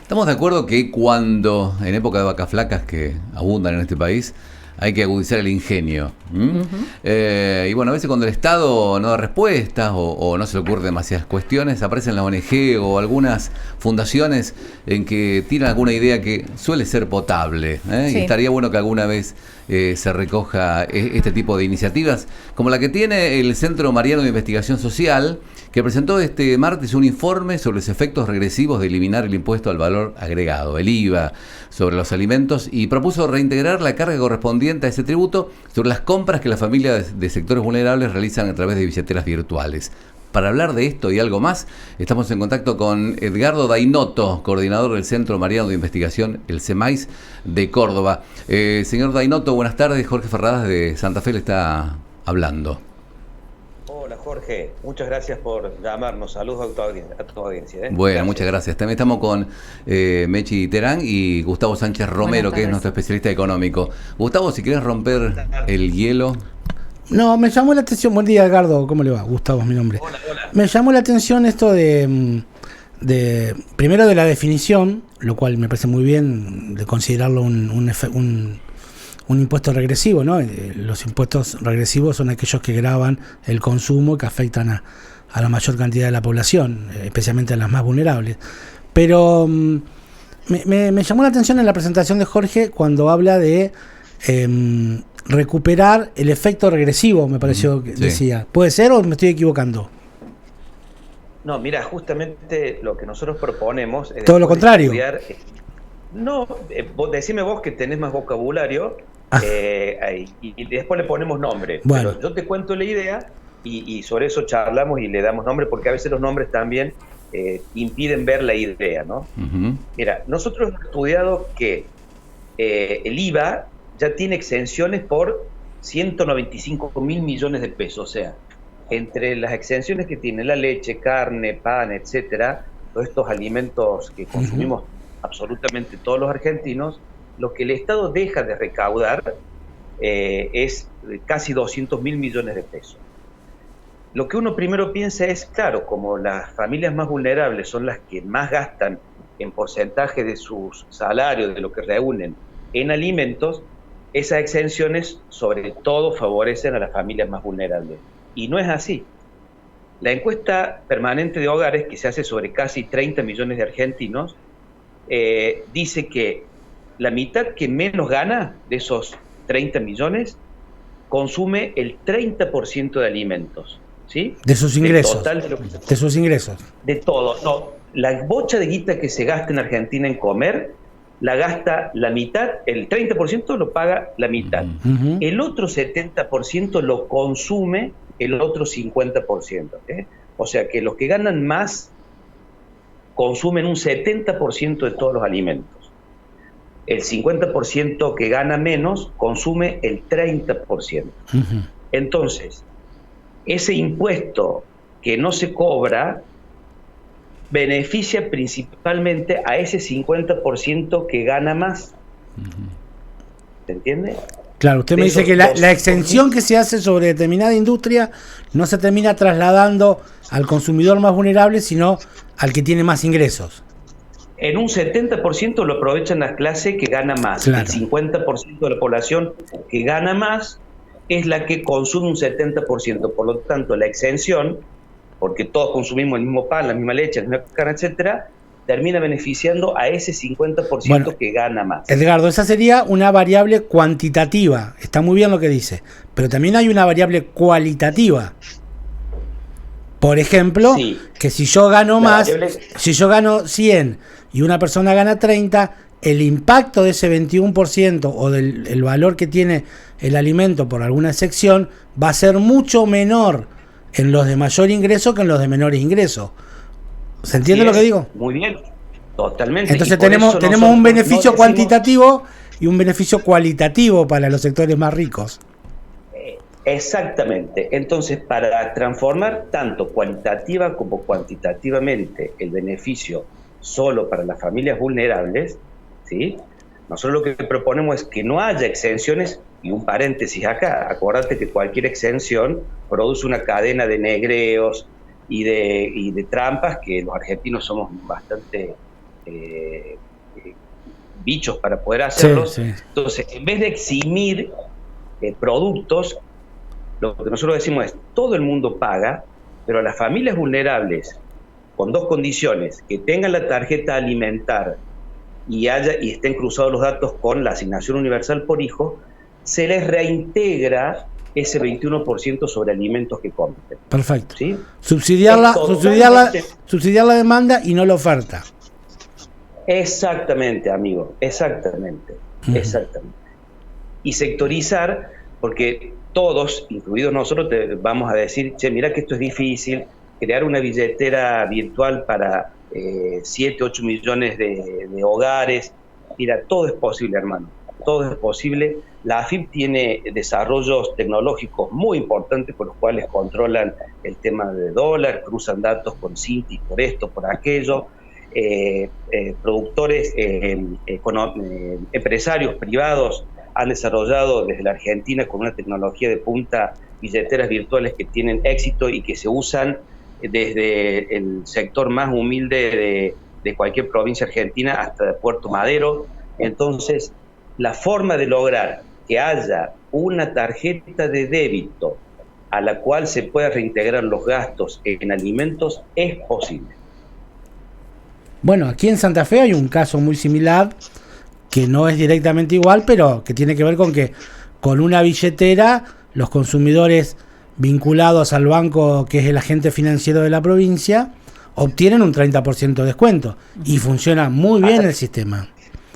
Estamos de acuerdo que cuando, en época de vacas flacas que abundan en este país, hay que agudizar el ingenio. Ujú. Y bueno, a veces cuando el Estado no da respuestas o no se le ocurren demasiadas cuestiones, aparecen las ONG o algunas fundaciones en que tiran alguna idea que suele ser potable. Y Sí. estaría bueno que alguna vez se recoja este tipo de iniciativas, como la que tiene el Centro Mariano de Investigación Social, que presentó este martes un informe sobre los efectos regresivos de eliminar el impuesto al valor agregado, el IVA, sobre los alimentos, y propuso reintegrar la carga correspondiente a ese tributo sobre las compras que las familias de sectores vulnerables realizan a través de billeteras virtuales. Para hablar de esto y algo más, estamos en contacto con Edgardo Dainotto, coordinador del Centro Mariano de Investigación, el CEMAIS, de Córdoba. Señor Dainotto, buenas tardes. Jorge Ferradas de Santa Fe le está hablando. Hola Jorge, muchas gracias por llamarnos. Saludos a tu audiencia. Bueno, Gracias. muchas gracias. También estamos con Mechi Terán y Gustavo Sánchez Romero, Buenas que es tardes. nuestro especialista económico. Gustavo, si querés romper el hielo. No, me llamó la atención. Buen día, Edgardo. ¿Cómo le va? Gustavo es mi nombre. Hola, hola. Me llamó la atención esto primero de la definición, lo cual me parece muy bien de considerarlo un impuesto regresivo, ¿no? Los impuestos regresivos son aquellos que gravan el consumo, que afectan a la mayor cantidad de la población, especialmente a las más vulnerables. Pero me llamó la atención en la presentación de Jorge cuando habla de recuperar el efecto regresivo, me pareció que Sí. decía. ¿Puede ser o me estoy equivocando? No, mira, justamente lo que nosotros proponemos es Todo lo después de contrario. estudiar, decime vos que tenés más vocabulario Ah. y después le ponemos nombre. Bueno. Pero yo te cuento la idea y sobre eso charlamos y le damos nombre porque a veces los nombres también impiden ver la idea, ¿no? Ujú. Mira, nosotros hemos estudiado que el IVA ya tiene exenciones por 195.000 millones de pesos. O sea, entre las exenciones que tiene la leche, carne, pan, etcétera, todos estos alimentos que consumimos absolutamente todos los argentinos, lo que el Estado deja de recaudar es casi 200.000 millones de pesos. Lo que uno primero piensa es, claro, como las familias más vulnerables son las que más gastan en porcentaje de sus salarios, de lo que reúnen en alimentos, esas exenciones sobre todo favorecen a las familias más vulnerables. Y no es así. La encuesta permanente de hogares, que se hace sobre casi 30 millones de argentinos, dice que la mitad que menos gana de esos 30 millones consume el 30% de alimentos. ¿Sí? De sus Del ingresos. total de lo que se De sus ingresos. de todo. No, la bocha de guita que se gasta en Argentina en comer, la gasta la mitad, el 30% lo paga la mitad. Ujú. El otro 70% lo consume el otro 50%. O sea que los que ganan más consumen un 70% de todos los alimentos. El 50% que gana menos consume el 30%. Ujú. Entonces, ese impuesto que no se cobra beneficia principalmente a ese 50% que gana más. ¿Se entiende? Claro, usted De me dice esos que la 200.000 exención que se hace sobre determinada industria no se termina trasladando al consumidor más vulnerable, sino al que tiene más ingresos. En un 70% lo aprovechan la clase que gana más. Claro. El 50% de la población que gana más es la que consume un 70%. Por lo tanto, la exención, porque todos consumimos el mismo pan, la misma leche, la misma carne, etcétera, termina beneficiando a ese 50% Bueno, que gana más. Edgardo, esa sería una variable cuantitativa. Está muy bien lo que dice. Pero también hay una variable cualitativa. Por ejemplo, Sí. que si yo gano La más, variable- si yo gano 100 y una persona gana 30, el impacto de ese 21% o del el valor que tiene el alimento por alguna sección va a ser mucho menor en los de mayor ingreso que en los de menores ingresos. ¿Se entiende Así lo que es. digo? Muy bien, totalmente. Entonces Y por tenemos eso un nosotros beneficio no decimos- cuantitativo y un beneficio cualitativo para los sectores más ricos. Exactamente. Entonces, para transformar tanto cualitativa como cuantitativamente el beneficio solo para las familias vulnerables, ¿sí? Nosotros lo que proponemos es que no haya exenciones, y un paréntesis acá, acordate que cualquier exención produce una cadena de negreos y de trampas que los argentinos somos bastante bichos para poder hacerlos. Sí, sí. Entonces, en vez de eximir productos, lo que nosotros decimos es, todo el mundo paga, pero las familias vulnerables, con dos condiciones: que tengan la tarjeta alimentar y estén cruzados los datos con la asignación universal por hijo, se les reintegra ese 21% sobre alimentos que compren. Perfecto. ¿Sí? Subsidiar la demanda y no la oferta. Exactamente, amigo, exactamente. Y sectorizar, porque todos, incluidos nosotros, te vamos a decir, che, mira que esto es difícil, crear una billetera virtual para 7, 8 millones de hogares. Mira, todo es posible, hermano, todo es posible. La AFIP tiene desarrollos tecnológicos muy importantes por los cuales controlan el tema de dólar, cruzan datos con Cinti por esto, por aquello. Productores, empresarios privados han desarrollado desde la Argentina con una tecnología de punta billeteras virtuales que tienen éxito y que se usan desde el sector más humilde de cualquier provincia argentina hasta Puerto Madero. Entonces, la forma de lograr que haya una tarjeta de débito a la cual se pueda reintegrar los gastos en alimentos es posible. Bueno, aquí en Santa Fe hay un caso muy similar, que no es directamente igual, pero que tiene que ver con que con una billetera los consumidores vinculados al banco, que es el agente financiero de la provincia, obtienen un 30% de descuento y funciona muy bien el sistema.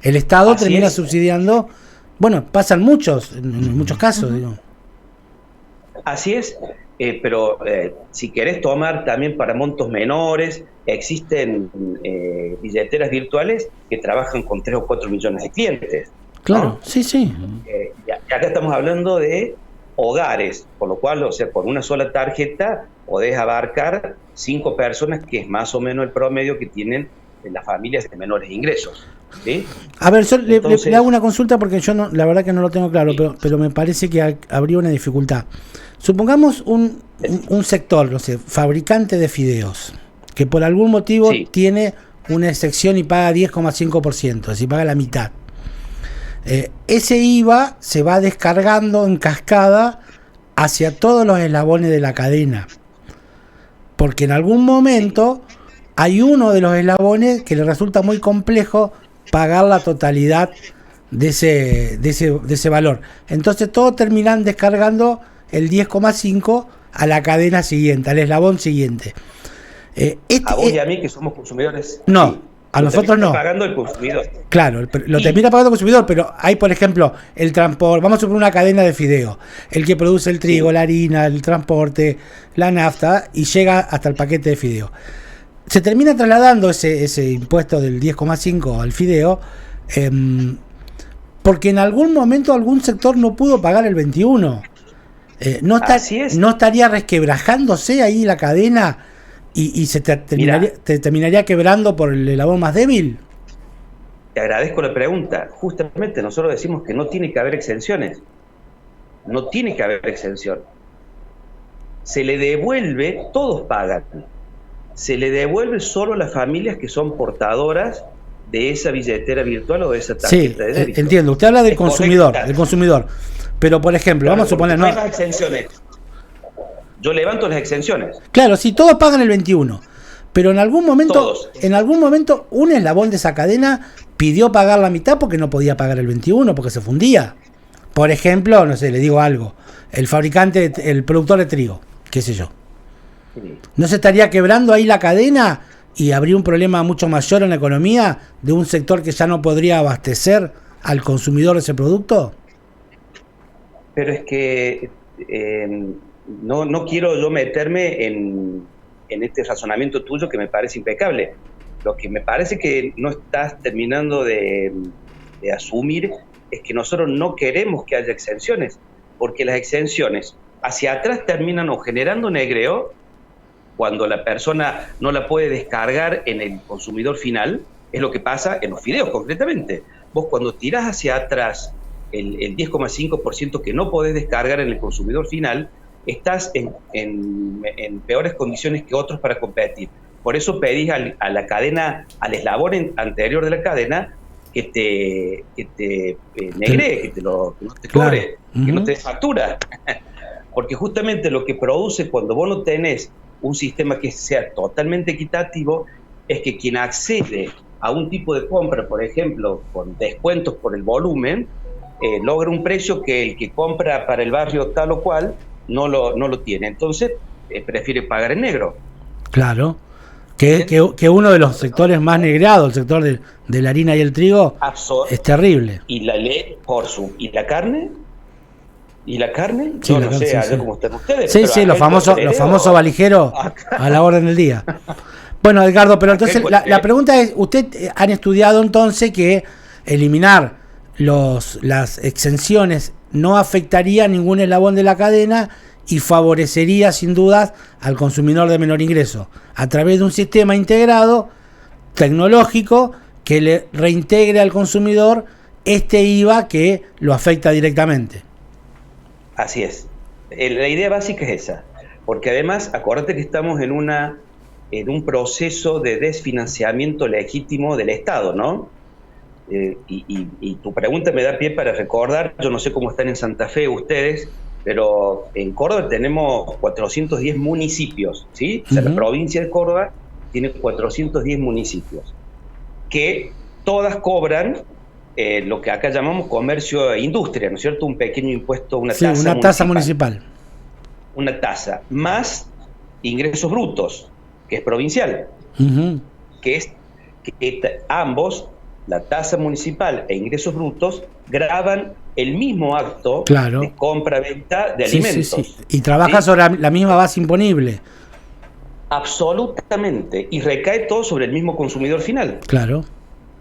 El Estado termina subsidiando, bueno, pasan en muchos casos, digo. Así es, pero si querés tomar también para montos menores, existen billeteras virtuales que trabajan con 3 o 4 millones de clientes. Claro, ¿no? sí. Y acá estamos hablando de hogares, por lo cual, o sea, por una sola tarjeta podés abarcar 5 personas, que es más o menos el promedio que tienen las familias de menores ingresos. ¿Sí? A ver, yo le hago una consulta porque yo no, la verdad que no lo tengo claro, pero me parece que habría una dificultad. Supongamos un sector, no sé, fabricante de fideos, que por algún motivo tiene una excepción y paga 10,5%, es decir, paga la mitad. Ese IVA se va descargando en cascada hacia todos los eslabones de la cadena, porque en algún momento hay uno de los eslabones que le resulta muy complejo pagar la totalidad de ese valor. Entonces todos terminan descargando el 10,5 a la cadena siguiente, al eslabón siguiente. A vos y a mí, que somos consumidores. No, a nosotros no. Pagando el consumidor. Claro, lo termina pagando el consumidor, pero hay, por ejemplo, el transporte. Vamos a poner una cadena de fideo. El que produce el trigo, la harina, el transporte, la nafta, y llega hasta el paquete de fideo. Se termina trasladando ese impuesto del 10,5 al fideo, porque en algún momento algún sector no pudo pagar el 21. ¿No estaría resquebrajándose ahí la cadena y se terminaría quebrando por el eslabón más débil? Te agradezco la pregunta. Justamente nosotros decimos que no tiene que haber exenciones. No tiene que haber exención. Se le devuelve, todos pagan. Se le devuelve solo a las familias que son portadoras de esa billetera virtual o de esa tarjeta de débito. Entiendo. Usted habla del consumidor. Pero, por ejemplo, vamos a suponer... No hay las exenciones. Yo levanto las exenciones. Claro, sí, todos pagan el 21. Pero en algún momento, un eslabón de esa cadena pidió pagar la mitad porque no podía pagar el 21, porque se fundía. Por ejemplo, no sé, le digo algo. El fabricante, el productor de trigo, qué sé yo. ¿No se estaría quebrando ahí la cadena y habría un problema mucho mayor en la economía de un sector que ya no podría abastecer al consumidor de ese producto? Pero es que no quiero yo meterme en este razonamiento tuyo, que me parece impecable. Lo que me parece que no estás terminando de asumir es que nosotros no queremos que haya exenciones, porque las exenciones hacia atrás terminan o generando negreo cuando la persona no la puede descargar en el consumidor final. Es lo que pasa en los fideos concretamente. Vos cuando tirás hacia atrás el 10,5% que no podés descargar en el consumidor final, estás en peores condiciones que otros para competir. Por eso pedís a la cadena, al eslabón anterior de la cadena, que te negree, que no te cobre, claro. que no te dé factura. Porque justamente lo que produce cuando vos no tenés un sistema que sea totalmente equitativo es que quien accede a un tipo de compra, por ejemplo, con descuentos por el volumen, logra un precio que el que compra para el barrio tal o cual no lo tiene. Entonces, prefiere pagar en negro. Claro. Que uno de los sectores más negreados, el sector de la harina y el trigo, es terrible. Y la ley ¿y la carne? ¿Y la carne? Sí, yo la no carne, sé, sí, allá sí. como están ustedes. Sí, los famosos valijeros a la orden del día. Bueno, Edgardo, pero entonces la pregunta es, ¿usted han estudiado entonces que eliminar las exenciones no afectaría ningún eslabón de la cadena y favorecería sin dudas al consumidor de menor ingreso a través de un sistema integrado tecnológico que le reintegre al consumidor este IVA que lo afecta directamente? Así es. La idea básica es esa, porque además acuérdate que estamos en un proceso de desfinanciamiento legítimo del Estado, ¿no? Y tu pregunta me da pie para recordar, yo no sé cómo están en Santa Fe ustedes, pero en Córdoba tenemos 410 municipios, ¿sí? O sea, la provincia de Córdoba tiene 410 municipios, que todas cobran lo que acá llamamos comercio e industria, ¿no es cierto? Un pequeño impuesto, una tasa municipal. Una tasa, más ingresos brutos, que es provincial, que ambos, la tasa municipal e ingresos brutos, graban el mismo acto de compra-venta de alimentos. Sí. Y trabaja sobre la misma base imponible. Absolutamente. Y recae todo sobre el mismo consumidor final. Claro.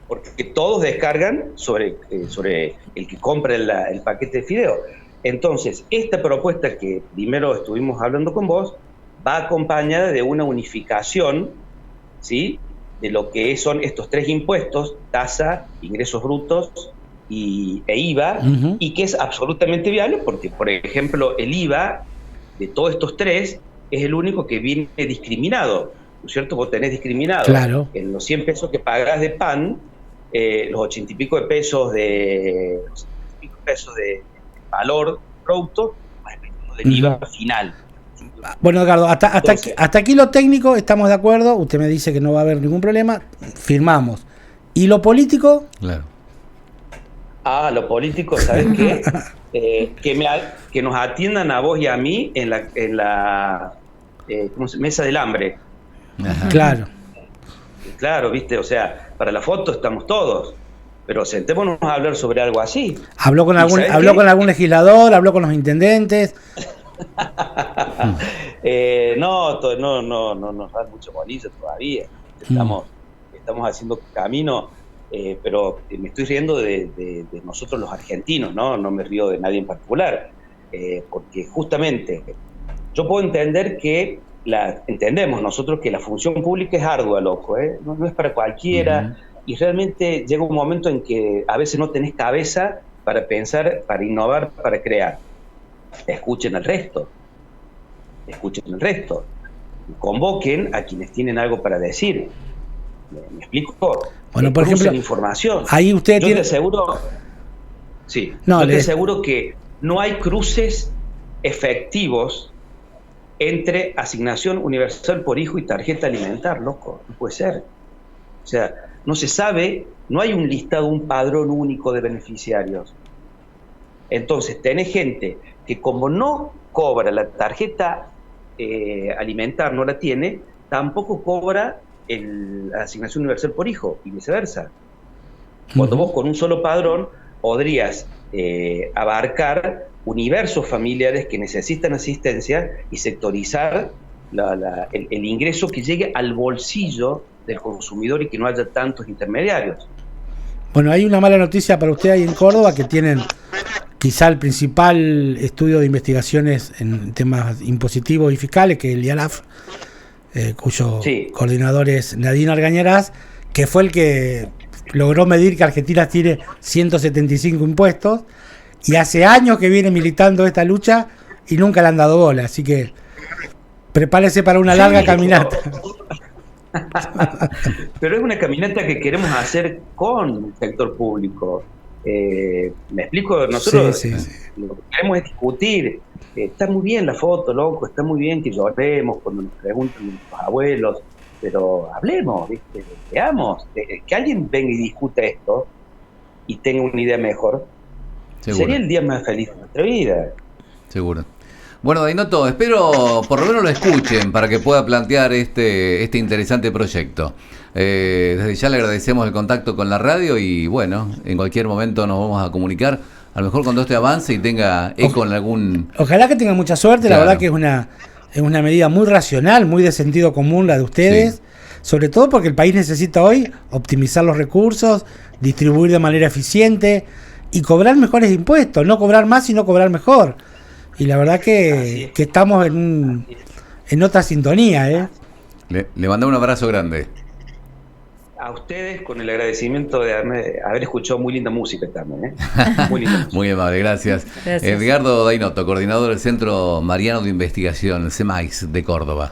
Porque todos descargan sobre el que compra el paquete de fideo. Entonces, esta propuesta que primero estuvimos hablando con vos, va acompañada de una unificación, ¿sí?, de lo que son estos tres impuestos, tasa, ingresos brutos e IVA, y que es absolutamente viable porque, por ejemplo, el IVA de todos estos tres es el único que viene discriminado, ¿no es cierto? Vos tenés discriminado en los 100 pesos que pagás de pan, los 80 y pico de pesos de valor producto, respecto del IVA final. Bueno, Edgardo, hasta aquí lo técnico estamos de acuerdo, usted me dice que no va a haber ningún problema, firmamos. ¿Y lo político? Claro. Lo político, ¿sabes qué? Que nos atiendan a vos y a mí en la mesa del hambre. Ajá. Claro, viste, o sea, para la foto estamos todos, pero sentémonos a hablar sobre algo así. ¿Habló con algún legislador? ¿Habló con los intendentes? No nos dan mucho bolillo todavía. Estamos haciendo camino, pero me estoy riendo de nosotros los argentinos, ¿no? No me río de nadie en particular, porque justamente yo puedo entender que entendemos nosotros que la función pública es ardua, loco, no es para cualquiera, y realmente llega un momento en que a veces no tenés cabeza para pensar, para innovar, para crear. Escuchen al resto, convoquen a quienes tienen algo para decir. ¿Me explico? Bueno, por ejemplo, información. Ahí usted te aseguro, te aseguro que no hay cruces efectivos entre asignación universal por hijo y tarjeta alimentar, loco, no puede ser. O sea, no se sabe, no hay un listado, un padrón único de beneficiarios. Entonces, tenés gente que como no cobra la tarjeta alimentar, no la tiene, tampoco cobra la asignación universal por hijo y viceversa. Cuando vos con un solo padrón podrías abarcar universos familiares que necesitan asistencia y sectorizar el ingreso que llegue al bolsillo del consumidor y que no haya tantos intermediarios. Bueno, hay una mala noticia para usted ahí en Córdoba, que tienen quizá el principal estudio de investigaciones en temas impositivos y fiscales, que es el IALAF, cuyo coordinador es Nadine Argañarás, que fue el que logró medir que Argentina tiene 175 impuestos, y hace años que viene militando esta lucha y nunca le han dado bola, así que prepárese para una larga caminata. Pero es una caminata que queremos hacer con el sector público. Me explico, nosotros Sí, sí, sí. lo que queremos es discutir. Está muy bien la foto, loco, está muy bien que lloremos cuando nos preguntan nuestros abuelos, pero hablemos, ¿viste? Veamos, que alguien venga y discuta esto y tenga una idea mejor, Seguro. sería el día más feliz de nuestra vida. Seguro. Bueno, Dainoto, espero por lo menos lo escuchen para que pueda plantear este interesante proyecto. Desde ya le agradecemos el contacto con la radio y bueno, en cualquier momento nos vamos a comunicar, a lo mejor cuando este avance y tenga eco en algún... Ojalá que tengan mucha suerte, Claro. la verdad que es una medida muy racional, muy de sentido común la de ustedes, Sí. sobre todo porque el país necesita hoy optimizar los recursos, distribuir de manera eficiente y cobrar mejores impuestos, no cobrar más sino cobrar mejor. Y la verdad que estamos en otra sintonía, ¿eh? Le mandamos un abrazo grande. A ustedes con el agradecimiento de haber escuchado muy linda música también, ¿eh? Muy linda música. Muy amable, gracias. Gracias. Edgardo Dainoto, coordinador del Centro Mariano de Investigación, CEMAIS de Córdoba.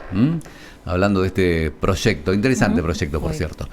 Hablando de este proyecto, interesante proyecto, por Muy bien. cierto.